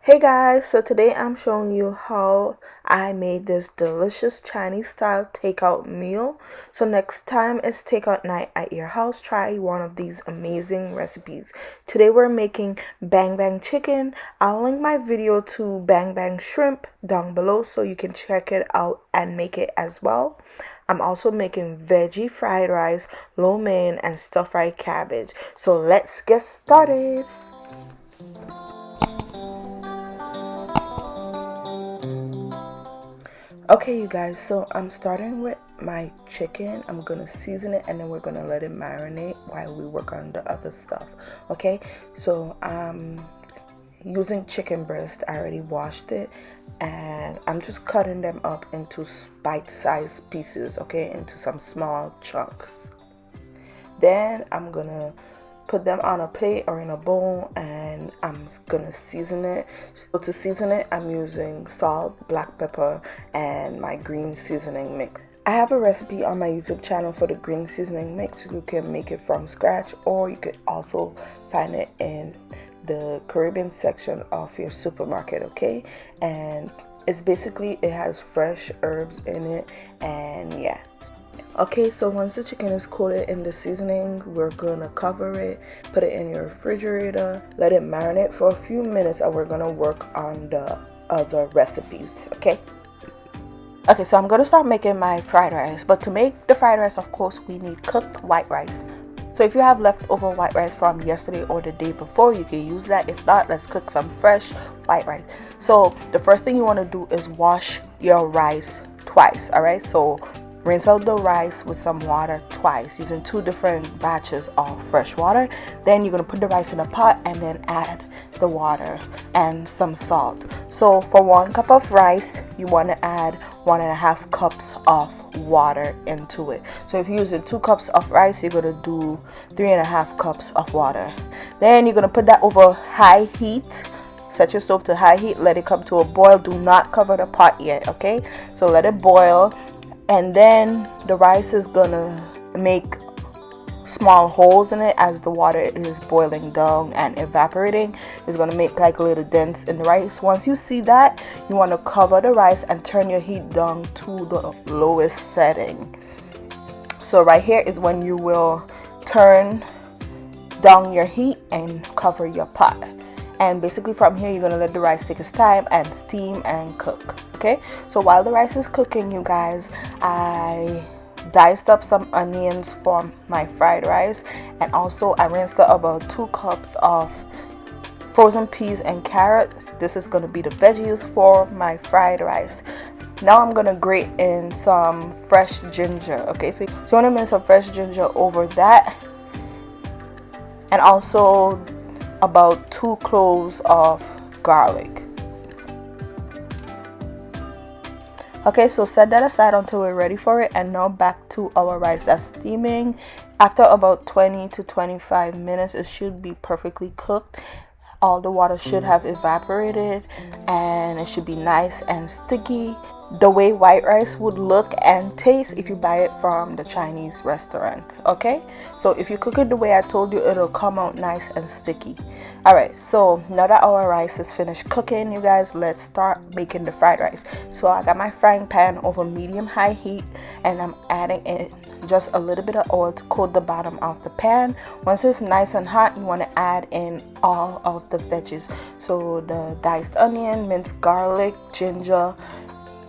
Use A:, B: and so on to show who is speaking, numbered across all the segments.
A: Hey guys, so today I'm showing you how I made this delicious Chinese style takeout meal. So next time it's takeout night at your house, try one of these amazing recipes. Today we're making bang bang chicken. I'll link my video to bang bang shrimp down below so you can check it out and make it as well. I'm also making veggie fried rice, lo mein, and stir fried cabbage. So let's get started. Okay, you guys, so I'm starting with my chicken. I'm gonna season it and then we're gonna let it marinate while we work on the other stuff. Okay, so I'm using chicken breast. I already washed it and I'm just cutting them up into bite-sized pieces, okay, into some small chunks. Then I'm gonna put them on a plate or in a bowl and I'm gonna season it. So to season it, I'm using salt, black pepper, and my green seasoning mix. I have a recipe on my YouTube channel for the green seasoning mix. You can make it from scratch, or you could also find it in the Caribbean section of your supermarket, okay? And it's basically, it has fresh herbs in it, and yeah. Okay, so once the chicken is coated in the seasoning, we're gonna cover it, put it in your refrigerator, let it marinate for a few minutes, and we're gonna work on the other recipes, okay? Okay, so I'm gonna start making my fried rice, but to make the fried rice, of course, we need cooked white rice. So if you have leftover white rice from yesterday or the day before, you can use that. If not, let's cook some fresh white rice. So the first thing you want to do is wash your rice twice. All right, so rinse out the rice with some water twice using 2 different batches of fresh water. Then you're going to put the rice in a pot and then add the water and some salt. So for 1 cup of rice, you want to add 1.5 cups of water into it. So if you're using 2 cups of rice, you're going to do 3.5 cups of water. Then you're going to put that over high heat. Set your stove to high heat, let it come to a boil. Do not cover the pot yet, okay? So let it boil. And then the rice is gonna make small holes in it as the water is boiling down and evaporating. It's gonna make like little dents in the rice. Once you see that, you want to cover the rice and turn your heat down to the lowest setting. So right here is when you will turn down your heat and cover your pot. And basically from here, you're going to let the rice take its time and steam and cook. Okay, so while the rice is cooking, you guys, I diced up some onions for my fried rice, and also I rinsed out about 2 cups of frozen peas and carrots. This is going to be the veggies for my fried rice. Now I'm going to grate in some fresh ginger. Okay, so you want to mince some fresh ginger over that, and also about 2 cloves of garlic. Okay, so set that aside until we're ready for it. And now back to our rice that's steaming. After about 20 to 25 minutes, it should be perfectly cooked. All the water should have evaporated and it should be nice and sticky, the way white rice would look and taste if you buy it from the Chinese restaurant. Okay, so if you cook it the way I told you, it'll come out nice and sticky. All right, so now that our rice is finished cooking, you guys, let's start making the fried rice. So I got my frying pan over medium-high heat and I'm adding in just a little bit of oil to coat the bottom of the pan. Once it's nice and hot, you want to add in all of the veggies. So the diced onion, minced garlic, ginger,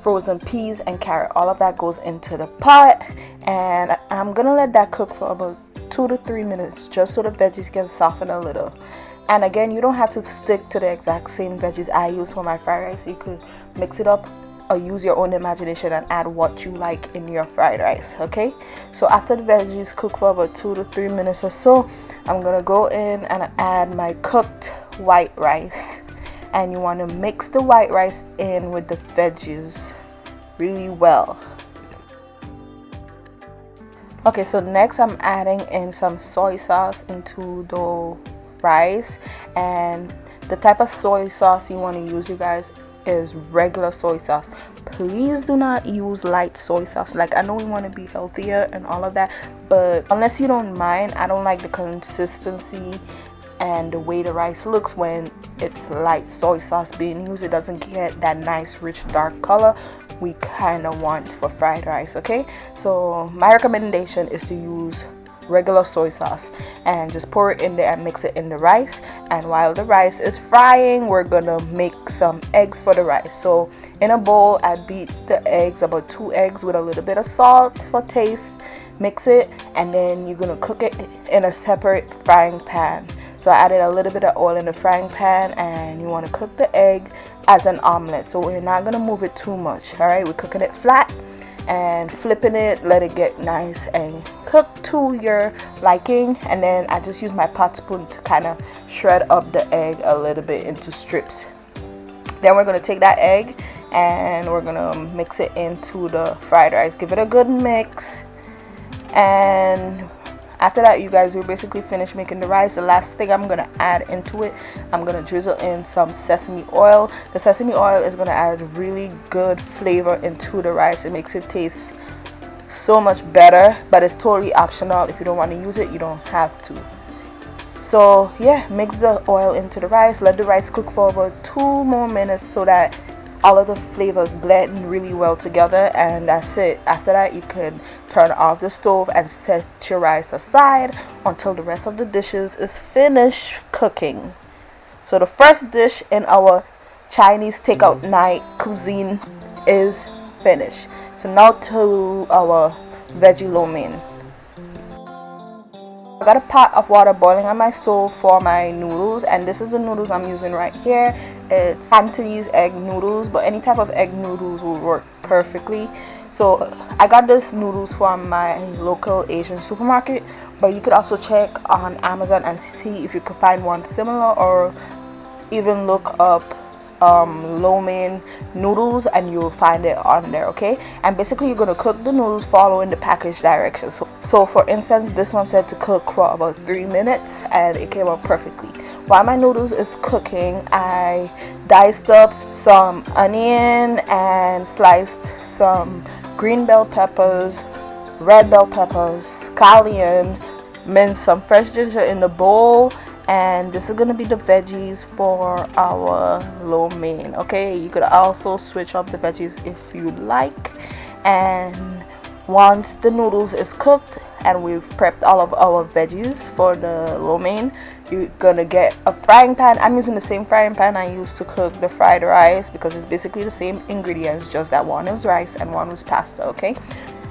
A: frozen peas, and carrot. All of that goes into the pot, and I'm gonna let that cook for about 2 to 3 minutes just so the veggies can soften a little. And again, you don't have to stick to the exact same veggies I use for my fried rice. You could mix it up or use your own imagination and add what you like in your fried rice. Okay, so after the veggies cook for about 2 to 3 minutes or so, I'm gonna go in and add my cooked white rice. And you want to mix the white rice in with the veggies really well. Okay, so next I'm adding in some soy sauce into the rice, and the type of soy sauce you want to use, you guys, is regular soy sauce. Please do not use light soy sauce. Like, I know we want to be healthier and all of that, but unless you don't mind, I don't like the consistency and the way the rice looks when it's light soy sauce being used. It doesn't get that nice rich dark color we kind of want for fried rice. Okay, so my recommendation is to use regular soy sauce and just pour it in there and mix it in the rice. And while the rice is frying, we're gonna make some eggs for the rice. So in a bowl, I beat the eggs, about 2 eggs, with a little bit of salt for taste. Mix it, and then you're gonna cook it in a separate frying pan. So I added a little bit of oil in the frying pan, and you want to cook the egg as an omelet. So we're not gonna move it too much. All right, we're cooking it flat and flipping it, let it get nice and cooked to your liking. And then I just use my pot spoon to kind of shred up the egg a little bit into strips. Then we're gonna take that egg and we're gonna mix it into the fried rice. Give it a good mix, and after that, you guys, we're basically finished making the rice. The last thing I'm gonna add into it, I'm gonna drizzle in some sesame oil. The sesame oil is gonna add really good flavor into the rice. It makes it taste so much better, but it's totally optional. If you don't want to use it, you don't have to. So yeah, mix the oil into the rice. Let the rice cook for about 2 more minutes so that all of the flavors blend really well together, and that's it. After that, you can turn off the stove and set your rice aside until the rest of the dishes is finished cooking. So the first dish in our Chinese takeout night cuisine is finished. So now to our veggie lo mein. I got a pot of water boiling on my stove for my noodles, and this is the noodles I'm using right here. It's Cantonese egg noodles, but any type of egg noodles will work perfectly. So I got this noodles from my local Asian supermarket, but you could also check on Amazon and see if you could find one similar, or even look up lo mein noodles and you'll find it on there. Okay, and basically you're going to cook the noodles following the package directions. So for instance, this one said to cook for about 3 minutes, and it came out perfectly. While my noodles is cooking, I diced up some onion and sliced some green bell peppers, red bell peppers, scallion, minced some fresh ginger in the bowl. And this is gonna be the veggies for our lo mein. Okay, you could also switch up the veggies if you like. And once the noodles is cooked and we've prepped all of our veggies for the lo mein, you're gonna get a frying pan. I'm using the same frying pan I used to cook the fried rice because it's basically the same ingredients, just that one was rice and one was pasta. Okay,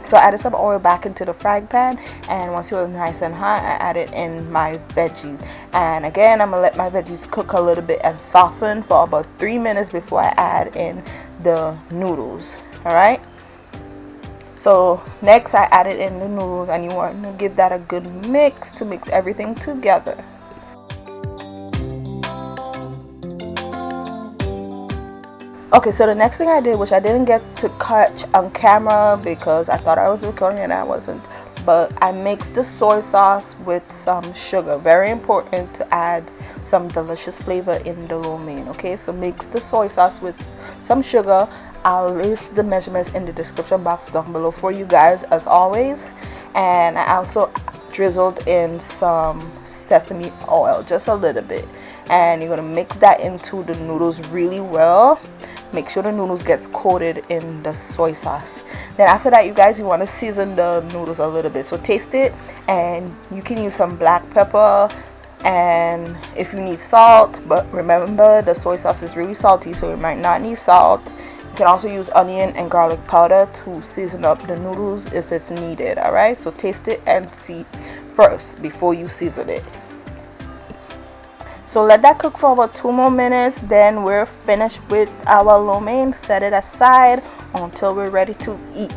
A: so I added some oil back into the frying pan, and once it was nice and hot, I added in my veggies. And again, I'm gonna let my veggies cook a little bit and soften for about 3 minutes before I add in the noodles. All right, so next I added in the noodles, and you want to give that a good mix to mix everything together. Okay, so the next thing I did, which I didn't get to catch on camera because I thought I was recording and I wasn't, but I mixed the soy sauce with some sugar. Very important to add some delicious flavor in the lo mein. Okay, so mix the soy sauce with some sugar. I'll list the measurements in the description box down below for you guys, as always. And I also drizzled in some sesame oil, just a little bit, and you're gonna mix that into the noodles really well. Make sure the noodles gets coated in the soy sauce. Then after that, you guys, you want to season the noodles a little bit. So taste it, and you can use some black pepper, and if you need salt, but remember the soy sauce is really salty, so you might not need salt. You can also use onion and garlic powder to season up the noodles if it's needed. All right, so taste it and see first before you season it. So let that cook for about 2 more minutes. Then we're finished with our lo mein. Set it aside until we're ready to eat.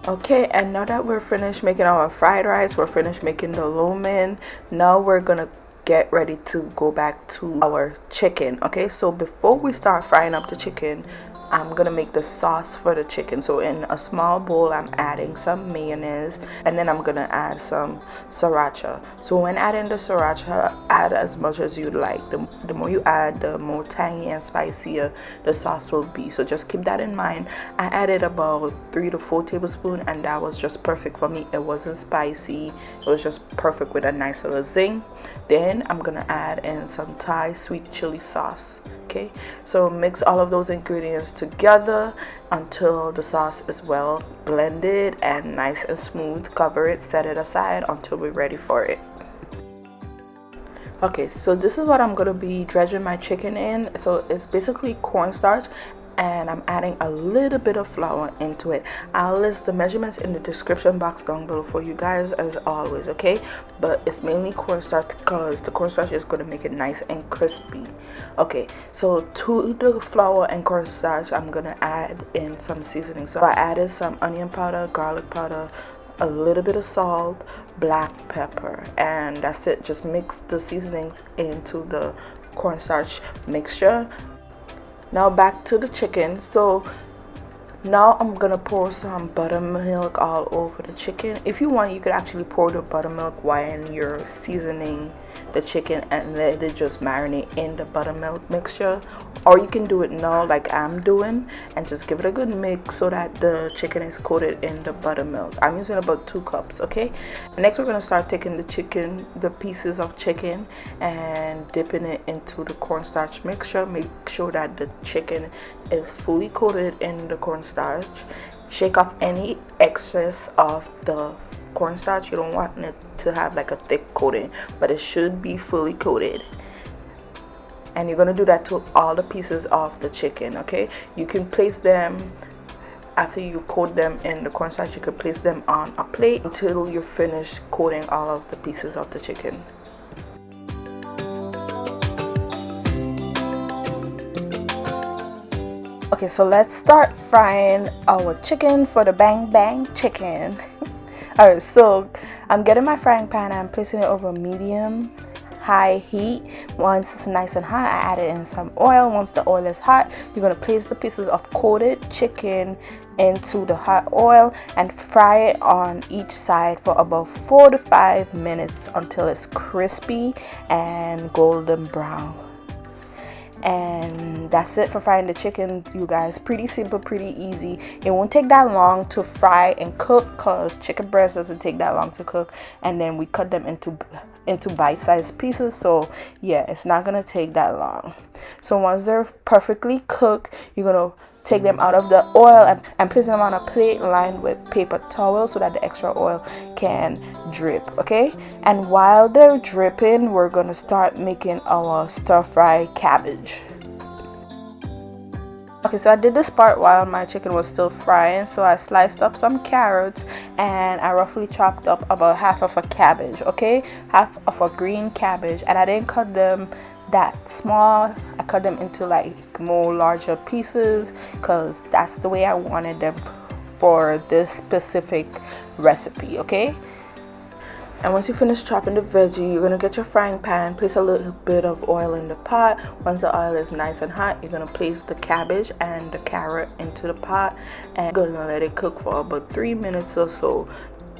A: Okay, and now that we're finished making our fried rice, we're finished making the lo mein. Now we're gonna get ready to go back to our chicken. Okay, so before we start frying up the chicken, I'm gonna make the sauce for the chicken. So in a small bowl, I'm adding some mayonnaise, and then I'm gonna add some sriracha. So when adding the sriracha, add as much as you like. The more you add, the more tangy and spicier the sauce will be. So just keep that in mind. I added about 3 to 4 tablespoons, and that was just perfect for me. It wasn't spicy, it was just perfect with a nice little zing. Then I'm gonna add in some Thai sweet chili sauce. Okay, so mix all of those ingredients together until the sauce is well blended and nice and smooth. Cover it, set it aside until we're ready for it. Okay, so this is what I'm gonna be dredging my chicken in. So it's basically cornstarch, and I'm adding a little bit of flour into it. I'll list the measurements in the description box down below for you guys as always, okay? But it's mainly cornstarch because the cornstarch is going to make it nice and crispy. Okay, so to the flour and cornstarch, I'm going to add in some seasoning. So I added some onion powder, garlic powder, a little bit of salt, black pepper, and that's it. Just mix the seasonings into the cornstarch mixture. Now back to the chicken. So now I'm gonna pour some buttermilk all over the chicken. If you want, you could actually pour the buttermilk while you're seasoning the chicken and let it just marinate in the buttermilk mixture, or you can do it now like I'm doing and just give it a good mix so that the chicken is coated in the buttermilk. I'm using about 2 cups. Okay, and next we're gonna start taking the pieces of chicken and dipping it into the cornstarch mixture. Make sure that the chicken is fully coated in the cornstarch. Shake off any excess of the cornstarch. You don't want it to have like a thick coating, but it should be fully coated. And you're gonna do that to all the pieces of the chicken. Okay, you can place them after you coat them in the cornstarch. You can place them on a plate until you're finished coating all of the pieces of the chicken. Okay, so let's start frying our chicken for the bang bang chicken. Alright, so I'm getting my frying pan and I'm placing it over medium high heat. Once it's nice and hot, I added in some oil. Once the oil is hot, you're going to place the pieces of coated chicken into the hot oil and fry it on each side for about 4 to 5 minutes until it's crispy and golden brown. And that's it for frying the chicken, you guys. Pretty simple, pretty easy. It won't take that long to fry and cook because chicken breast doesn't take that long to cook, and then we cut them into bite-sized pieces, so yeah, it's not gonna take that long. So once they're perfectly cooked, you're gonna take them out of the oil and place them on a plate lined with paper towel so that the extra oil can drip. Okay, and while they're dripping, we're gonna start making our stir-fry cabbage. Okay, so I did this part while my chicken was still frying. So I sliced up some carrots and I roughly chopped up about half of a cabbage. Okay, half of a green cabbage, and I didn't cut them that small. I cut them into like more larger pieces because that's the way I wanted them for this specific recipe. Okay, and once you finish chopping the veggie, you're gonna get your frying pan, place a little bit of oil in the pot. Once the oil is nice and hot, you're gonna place the cabbage and the carrot into the pot and you're gonna let it cook for about 3 minutes or so.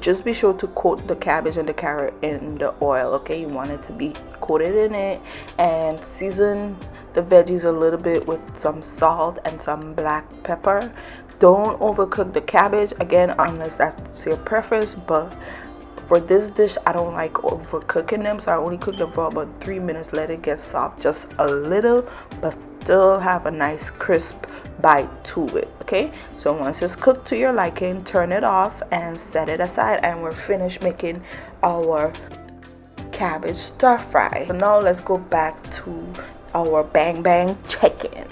A: Just be sure to coat the cabbage and the carrot in the oil. Okay, you want it to be coated in it, and season the veggies a little bit with some salt and some black pepper. Don't overcook the cabbage, again, unless that's your preference, but for this dish I don't like overcooking them, so I only cook them for about 3 minutes. Let it get soft just a little, but still have a nice crisp bite to it. Okay, so once it's cooked to your liking, turn it off and set it aside, and we're finished making our cabbage stir fry. So now let's go back to our bang bang chicken.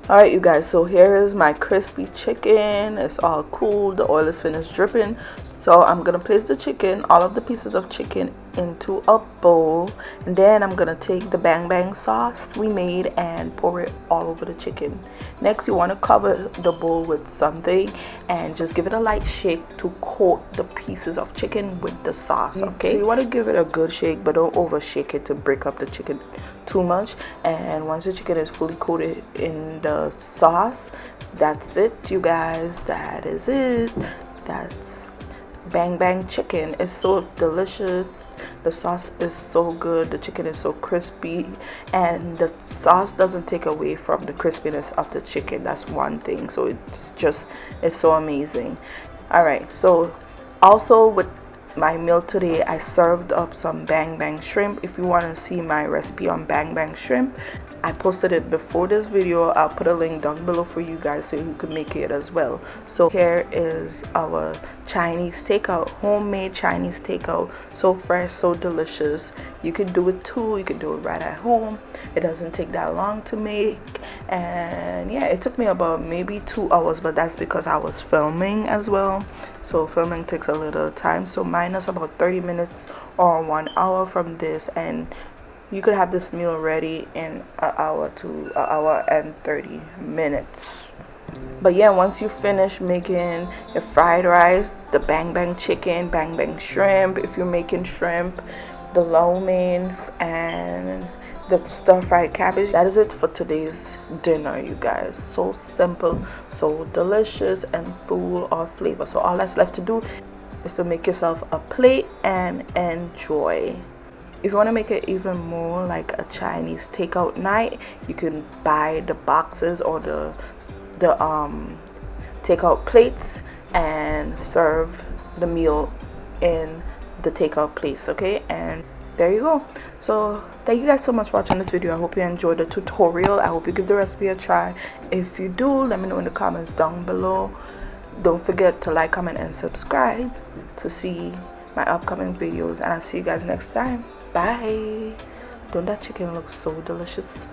A: Alright, you guys, so here is my crispy chicken. It's all cool. The oil is finished dripping. So I'm gonna place the chicken, all of the pieces of chicken, into a bowl, and then I'm gonna take the bang bang sauce we made and pour it all over the chicken. Next, you want to cover the bowl with something and just give it a light shake to coat the pieces of chicken with the sauce. Okay, so you want to give it a good shake, but don't over shake it to break up the chicken too much. And once the chicken is fully coated in the sauce, that's it, you guys. That is it. That's bang bang chicken. It's so delicious. The sauce is so good, the chicken is so crispy, and the sauce doesn't take away from the crispiness of the chicken. That's one thing. So it's so amazing. All right, so also with my meal today, I served up some bang bang shrimp. If you want to see my recipe on bang bang shrimp, I posted it before this video. I'll put a link down below for you guys so you can make it as well. So here is our Chinese takeout, homemade Chinese takeout. So fresh, so delicious. You can do it too. You can do it right at home. It doesn't take that long to make. And yeah, it took me about maybe 2 hours, but that's because I was filming as well. So filming takes a little time. So minus about 30 minutes or 1 hour from this, and you could have this meal ready in an hour to an hour and 30 minutes. But yeah, once you finish making your fried rice, the bang bang chicken, bang bang shrimp, if you're making shrimp, the lo mein, and the stir-fried cabbage, that is it for today's dinner, you guys. So simple, so delicious, and full of flavor. So all that's left to do is to make yourself a plate and enjoy. If you want to make it even more like a Chinese takeout night, you can buy the boxes or the takeout plates and serve the meal in the takeout place. Okay, and there you go. So thank you guys so much for watching this video. I hope you enjoyed the tutorial. I hope you give the recipe a try. If you do, let me know in the comments down below. Don't forget to like, comment, and subscribe to see my upcoming videos, and I'll see you guys next time. Bye. Don't that chicken look so delicious?